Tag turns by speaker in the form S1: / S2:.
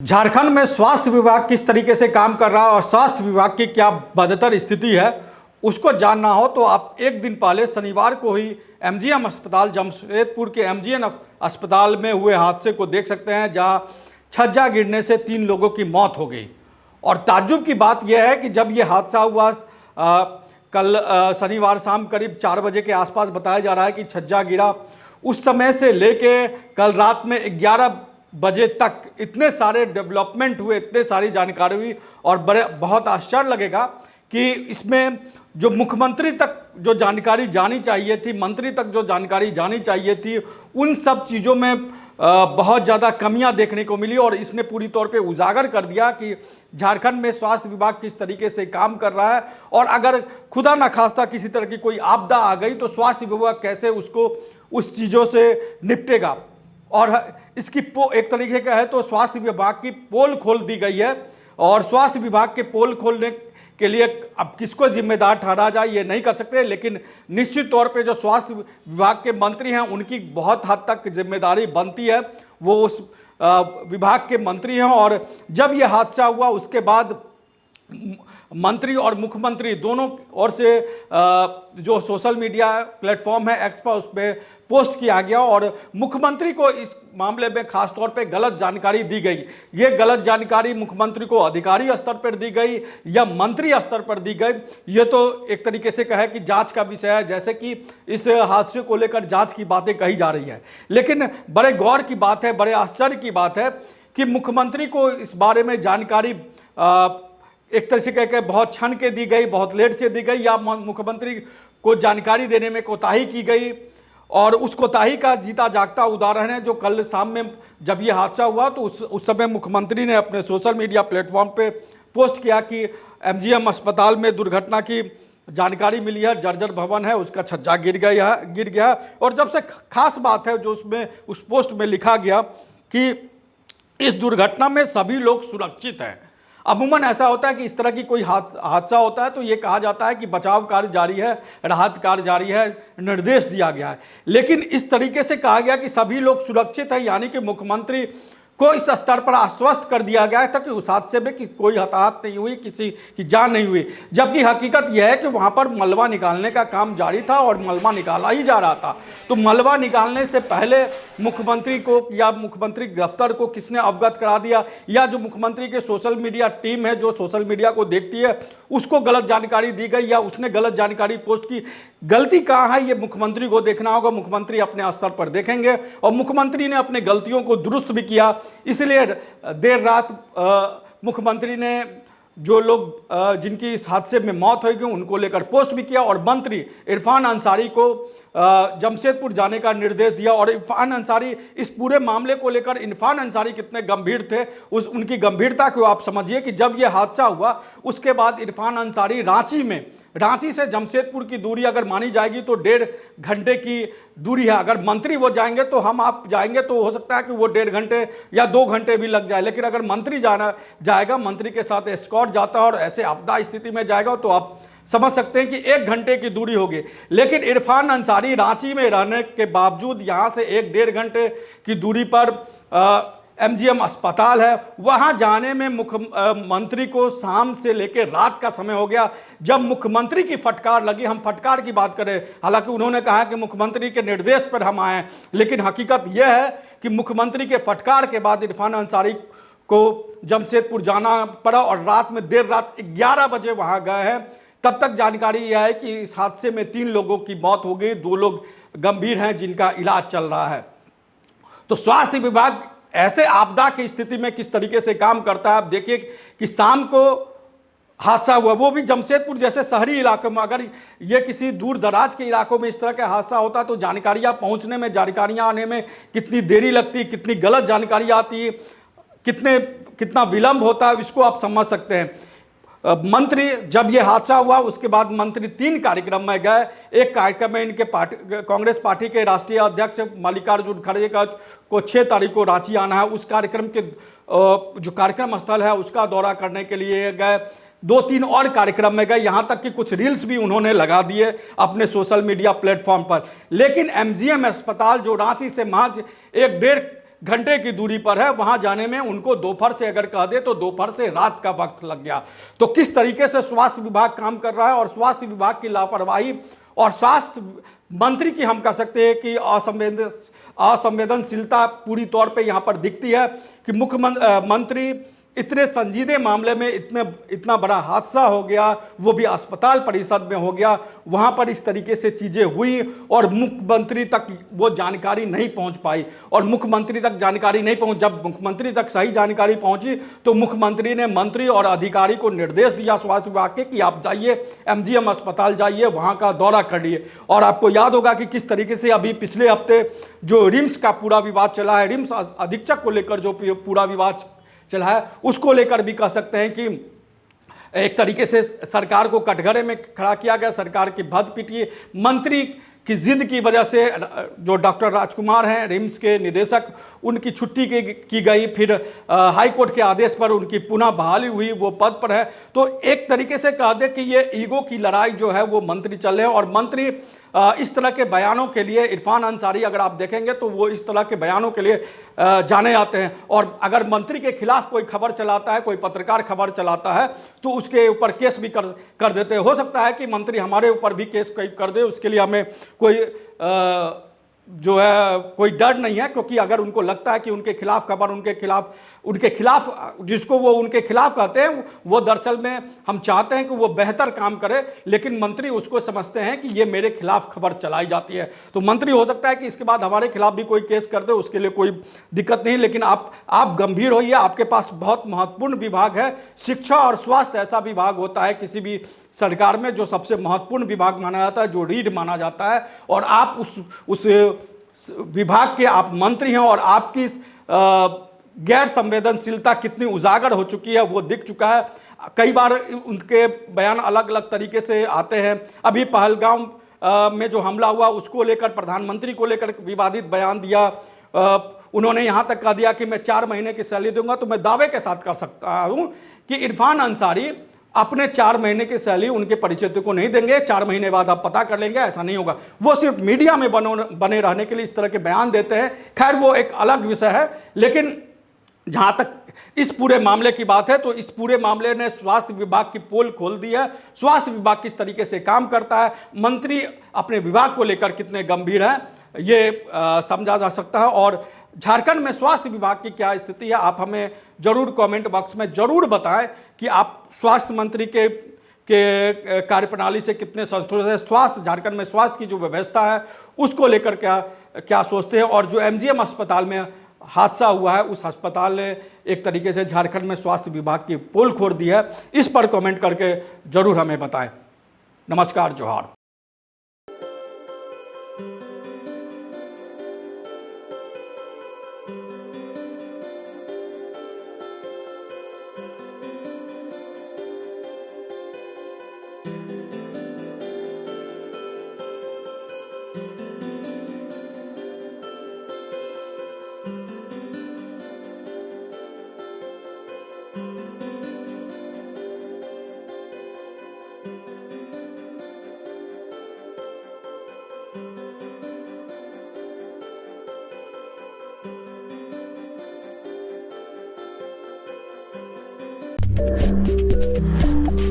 S1: झारखंड में स्वास्थ्य विभाग किस तरीके से काम कर रहा है और स्वास्थ्य विभाग की क्या बदतर स्थिति है, उसको जानना हो तो आप एक दिन पहले शनिवार को ही एमजीएम अस्पताल जमशेदपुर के एमजीएम अस्पताल में हुए हादसे को देख सकते हैं, जहां छज्जा गिरने से 3 लोगों की मौत हो गई। और ताज्जुब की बात यह है कि जब ये हादसा हुआ कल शनिवार शाम करीब 4 बजे के आसपास बताया जा रहा है कि छज्जा गिरा। उस समय से लेके कल रात में 11 बजे तक इतने सारे डेवलपमेंट हुए, इतने सारी जानकारी हुई और बहुत आश्चर्य लगेगा कि इसमें जो मुख्यमंत्री तक जो जानकारी जानी चाहिए थी, मंत्री तक जो जानकारी जानी चाहिए थी, उन सब चीज़ों में बहुत ज़्यादा कमियां देखने को मिली। और इसने पूरी तौर पे उजागर कर दिया कि झारखंड में स्वास्थ्य विभाग किस तरीके से काम कर रहा है और अगर खुदा न खास्ता किसी तरह की कोई आपदा आ गई तो स्वास्थ्य विभाग कैसे उसको उस चीज़ों से निपटेगा। और इसकी एक तरीके का है तो स्वास्थ्य विभाग की पोल खोल दी गई है और स्वास्थ्य विभाग के पोल खोलने के लिए अब किसको जिम्मेदार ठहरा जाए ये नहीं कर सकते, लेकिन निश्चित तौर पे जो स्वास्थ्य विभाग के मंत्री हैं उनकी बहुत हद तक जिम्मेदारी बनती है, वो उस विभाग के मंत्री हैं। और जब ये हादसा हुआ उसके बाद मंत्री और मुख्यमंत्री दोनों ओर से जो सोशल मीडिया प्लेटफॉर्म है एक्स पर उस पर पोस्ट किया गया और मुख्यमंत्री को इस मामले में खास तौर पे गलत जानकारी दी गई। ये गलत जानकारी मुख्यमंत्री को अधिकारी स्तर पर दी गई या मंत्री स्तर पर दी गई, ये तो एक तरीके से कहे कि जांच का विषय है, जैसे कि इस हादसे को लेकर जांच की बातें कही जा रही है। लेकिन बड़े गौर की बात है, बड़े आश्चर्य की बात है कि मुख्यमंत्री को इस बारे में जानकारी एक तरह से कह के बहुत छन के दी गई, बहुत लेट से दी गई, या मुख्यमंत्री को जानकारी देने में कोताही की गई। और उस कोताही का जीता जागता उदाहरण है जो कल शाम में जब ये हादसा हुआ तो उस समय मुख्यमंत्री ने अपने सोशल मीडिया प्लेटफॉर्म पे पोस्ट किया कि एमजीएम अस्पताल में दुर्घटना की जानकारी मिली है, जर्जर भवन है, उसका छज्जा गिर गया। और जब से खास बात है जो उसमें उस पोस्ट में लिखा गया कि इस दुर्घटना में सभी लोग सुरक्षित हैं। अमूमन ऐसा होता है कि इस तरह की कोई हादसा होता है तो ये कहा जाता है कि बचाव कार्य जारी है, राहत कार्य जारी है, निर्देश दिया गया है। लेकिन इस तरीके से कहा गया कि सभी लोग सुरक्षित हैं, यानी कि मुख्यमंत्री को इस स्तर पर आश्वस्त कर दिया गया था कि उस हादसे में कि कोई हताहत नहीं हुई, किसी की जान नहीं हुई। जबकि हकीकत यह है कि वहां पर मलबा निकालने का काम जारी था और मलबा निकाला ही जा रहा था। तो मलबा निकालने से पहले मुख्यमंत्री को या मुख्यमंत्री दफ्तर को किसने अवगत करा दिया, या जो मुख्यमंत्री के सोशल मीडिया टीम है जो सोशल मीडिया को देखती है उसको गलत जानकारी दी गई या उसने गलत जानकारी पोस्ट की। गलती कहाँ है ये मुख्यमंत्री को देखना होगा, मुख्यमंत्री अपने स्तर पर देखेंगे और मुख्यमंत्री ने अपने गलतियों को दुरुस्त भी किया। इसलिए देर रात मुख्यमंत्री ने जो लोग जिनकी इस हादसे में मौत हुई उनको लेकर पोस्ट भी किया और मंत्री इरफान अंसारी को जमशेदपुर जाने का निर्देश दिया। और इरफान अंसारी इस पूरे मामले को लेकर इरफान अंसारी कितने गंभीर थे उनकी गंभीरता को आप समझिए कि जब यह हादसा हुआ उसके बाद इरफान अंसारी रांची से जमशेदपुर की दूरी अगर मानी जाएगी तो 1.5 घंटे की दूरी है। अगर मंत्री वो जाएंगे तो हम आप जाएंगे तो हो सकता है कि वो 1.5 घंटे या 2 घंटे भी लग जाए, लेकिन अगर मंत्री जाएगा, मंत्री के साथ एस्कॉर्ट जाता है और ऐसे आपदा स्थिति में जाएगा तो आप समझ सकते हैं कि 1 घंटे की दूरी होगी। लेकिन इरफान अंसारी रांची में रहने के बावजूद यहाँ से 1-1.5 घंटे की दूरी पर एमजीएम अस्पताल है, वहां जाने में मुख्यमंत्री को शाम से लेकर रात का समय हो गया। जब मुख्यमंत्री की फटकार लगी, हम फटकार की बात करें, हालांकि उन्होंने कहा कि मुख्यमंत्री के निर्देश पर हम आए, लेकिन हकीकत यह है कि मुख्यमंत्री के फटकार के बाद इरफान अंसारी को जमशेदपुर जाना पड़ा और देर रात 11 बजे वहां गए हैं। तब तक जानकारी यह है कि इस हादसे में 3 लोगों की मौत हो गई, 2 लोग गंभीर हैं जिनका इलाज चल रहा है। तो स्वास्थ्य विभाग ऐसे आपदा की स्थिति में किस तरीके से काम करता है आप देखिए कि शाम को हादसा हुआ, वो भी जमशेदपुर जैसे शहरी इलाकों में। अगर ये किसी दूर दराज के इलाकों में इस तरह का हादसा होता तो जानकारियां पहुंचने में, जानकारियां आने में कितनी देरी लगती, कितनी गलत जानकारी आती है, कितना विलंब होता है, इसको आप समझ सकते हैं। मंत्री जब ये हादसा हुआ उसके बाद मंत्री 3 कार्यक्रम में गए। एक कार्यक्रम में इनके कांग्रेस पार्टी के राष्ट्रीय अध्यक्ष मल्लिकार्जुन खड़गे को 6 तारीख को रांची आना है, उस कार्यक्रम के जो कार्यक्रम स्थल है उसका दौरा करने के लिए गए। 2-3 और कार्यक्रम में गए, यहाँ तक कि कुछ रील्स भी उन्होंने लगा दिए अपने सोशल मीडिया प्लेटफॉर्म पर। लेकिन एमजीएम अस्पताल जो रांची से महज 1-1.5 घंटे की दूरी पर है, वहां जाने में उनको दोपहर से अगर कह दे तो दोपहर से रात का वक्त लग गया। तो किस तरीके से स्वास्थ्य विभाग काम कर रहा है और स्वास्थ्य विभाग की लापरवाही और स्वास्थ्य मंत्री की हम कह सकते हैं कि असंवेदनशीलता पूरी तौर पे यहां पर दिखती है कि मुख्यमंत्री इतने संजीदे मामले में इतना बड़ा हादसा हो गया, वो भी अस्पताल परिसर में हो गया, वहां पर इस तरीके से चीजें हुई और मुख्यमंत्री तक वो जानकारी नहीं पहुंच पाई। और मुख्यमंत्री तक जानकारी नहीं पहुंच, जब मुख्यमंत्री तक सही जानकारी पहुंची तो मुख्यमंत्री ने मंत्री और अधिकारी को निर्देश दिया स्वास्थ्य विभाग के कि आप जाइए एमजीएम अस्पताल जाइए, वहां का दौरा करिए। और आपको याद होगा कि किस तरीके से अभी पिछले हफ्ते जो रिम्स का पूरा विवाद चला है, रिम्स अधीक्षक को लेकर जो पूरा विवाद चला है, उसको लेकर भी कह सकते हैं कि एक तरीके से सरकार को कटघरे में खड़ा किया गया, सरकार की भद पिटी। मंत्री की जिद की वजह से जो डॉक्टर राजकुमार हैं रिम्स के निदेशक, उनकी छुट्टी की गई, फिर हाई कोर्ट के आदेश पर उनकी पुनः बहाली हुई, वो पद पर है। तो एक तरीके से कह दे कि ये ईगो की लड़ाई जो है वो मंत्री चल रहे हैं। और मंत्री इस तरह के बयानों के लिए, इरफान अंसारी अगर आप देखेंगे तो वो इस तरह के बयानों के लिए जाने जाते हैं। और अगर मंत्री के खिलाफ कोई खबर चलाता है, कोई पत्रकार खबर चलाता है, तो उसके ऊपर केस भी कर देते हैं। हो सकता है कि मंत्री हमारे ऊपर भी केस कर दे, उसके लिए हमें कोई जो है कोई डर नहीं है, क्योंकि अगर उनको लगता है कि उनके खिलाफ खबर उनके खिलाफ जिसको वो उनके खिलाफ कहते हैं, वो दरअसल में हम चाहते हैं कि वो बेहतर काम करे, लेकिन मंत्री उसको समझते हैं कि ये मेरे खिलाफ खबर चलाई जाती है। तो मंत्री हो सकता है कि इसके बाद हमारे खिलाफ भी कोई केस कर दे, उसके लिए कोई दिक्कत नहीं। लेकिन आप गंभीर होइए, आपके पास बहुत महत्वपूर्ण विभाग है। शिक्षा और स्वास्थ्य ऐसा विभाग होता है किसी भी सरकार में जो सबसे महत्वपूर्ण विभाग माना जाता है, जो रीढ़ माना जाता है। और आप उस विभाग के आप मंत्री हैं और आपकी गैर संवेदनशीलता कितनी उजागर हो चुकी है वो दिख चुका है। कई बार उनके बयान अलग अलग तरीके से आते हैं। अभी पहलगाम में जो हमला हुआ उसको लेकर, प्रधानमंत्री को लेकर विवादित बयान दिया। उन्होंने यहाँ तक कह दिया कि मैं 4 महीने की सैलरी दूंगा। तो मैं दावे के साथ कर सकता हूँ कि इरफान अंसारी अपने 4 महीने की सैलरी उनके परिचितों को नहीं देंगे। 4 महीने बाद आप पता कर लेंगे, ऐसा नहीं होगा। वो सिर्फ मीडिया में बने रहने के लिए इस तरह के बयान देते हैं। खैर वो एक अलग विषय है। लेकिन जहां तक इस पूरे मामले की बात है तो इस पूरे मामले ने स्वास्थ्य विभाग की पोल खोल दी है। स्वास्थ्य विभाग किस तरीके से काम करता है, मंत्री अपने विभाग को लेकर कितने गंभीर हैं, ये समझा जा सकता है। और झारखंड में स्वास्थ्य विभाग की क्या स्थिति है, आप हमें जरूर कमेंट बॉक्स में जरूर बताएं कि आप स्वास्थ्य मंत्री के कार्यप्रणाली से कितने संतुष्ट हैं। स्वास्थ्य, झारखंड में स्वास्थ्य की जो व्यवस्था है उसको लेकर क्या सोचते हैं। और जो एमजीएम अस्पताल में हादसा हुआ है, उस अस्पताल ने एक तरीके से झारखंड में स्वास्थ्य विभाग की पोल खोल दी है, इस पर कमेंट करके जरूर हमें बताएं। नमस्कार, जोहार।
S2: you